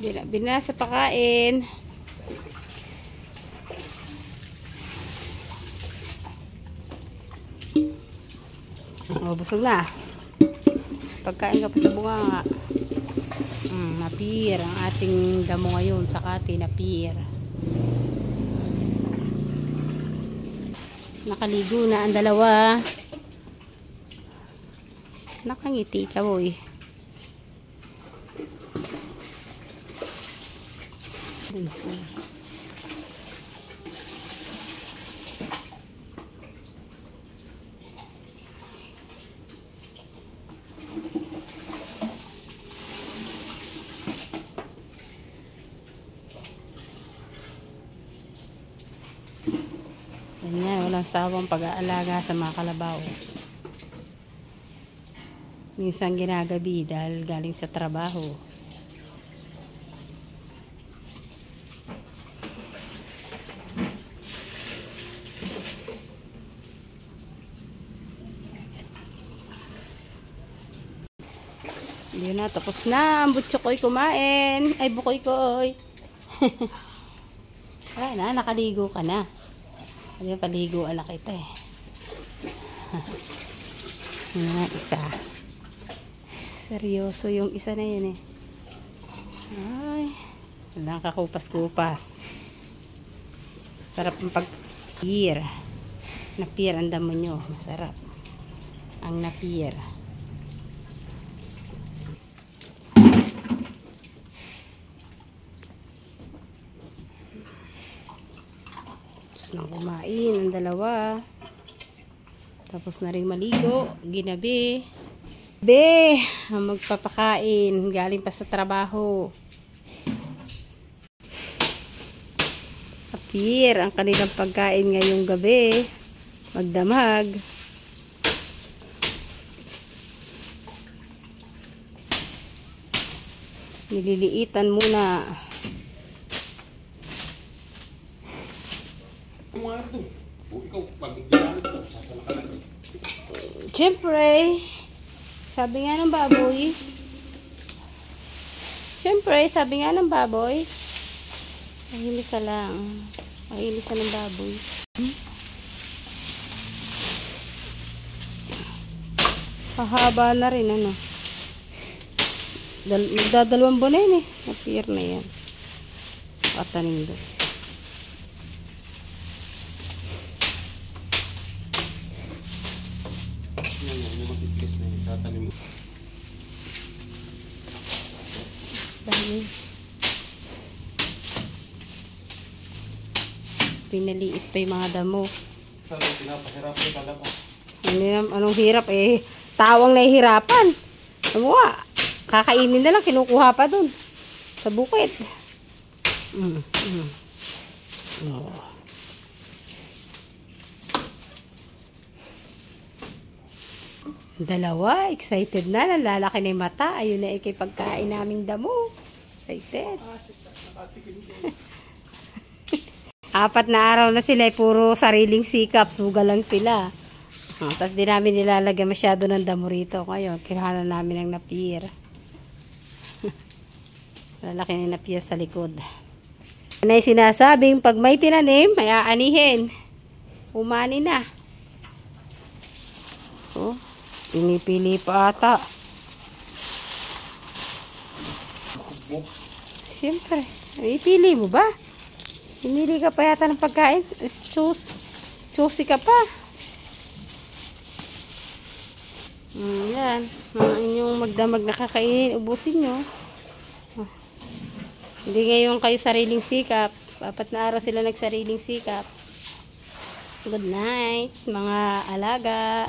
Binasa pakain. Oh, busog na. Pagkain ka pa sa bunga. Napir ang ating damo ngayon sa Kati, napir. Nakaligo na ang dalawa. Nakangiti ka, boy. Ganyan, walang sawang pag-aalaga sa mga kalabaw. Minsan ginagabi dahil galing sa trabaho. Yun na, tapos na. Ang butchokoy kumain. Ay, bukoy-koy. Ay na, nakaligo ka na. Ay, paligo ala kita eh. Yun na, isa. Seryoso yung isa na yun eh. Ay, walang kakupas-kupas. Sarap ang pag-pir. Napir ang damo nyo. Masarap. Ang napir. Nang kumain ang dalawa, tapos na rin maligo, ginabi. Magpapakain galing pa sa trabaho. Apir ang kanilang pagkain ngayong gabi, magdamag. Nililiitan muna. Siyempre, sabi nga ng baboy. Mahilig ka lang. Mahilig ka ng baboy. Hahaba na rin, ano. Magdadalawang buwan na yun eh. Napir na yan. Patanim doon. Dahil pinaliit pa yung mga damo. Anong hirap eh, tawang nahihirapan. Ano nga, kakainin na lang, kinukuha pa dun sa bukid. Dalawa, excited na, nalalaki na yung mata. Ayun na ikay pagkain naming damo. Excited. 4 na araw na sila, puro sariling sikap, suga lang sila. Tapos di namin nilalagay masyado ng damo rito. Ngayon, kinuha na namin ng napir. Lalaki na yung napir sa likod. Ano yung sinasabing, pag may tinanim, may aanihin. Umani na. Oh. Pinipili pa ata. Siyempre. Ipili mo ba? Pinili ka pa yata ng pagkain. Choosy ka pa. Yan. Mga inyong magdamag na kakainin. Ubusin nyo. Hindi ngayon kayo sariling sikap. 4 na araw sila nagsariling sikap. Good night, mga alaga.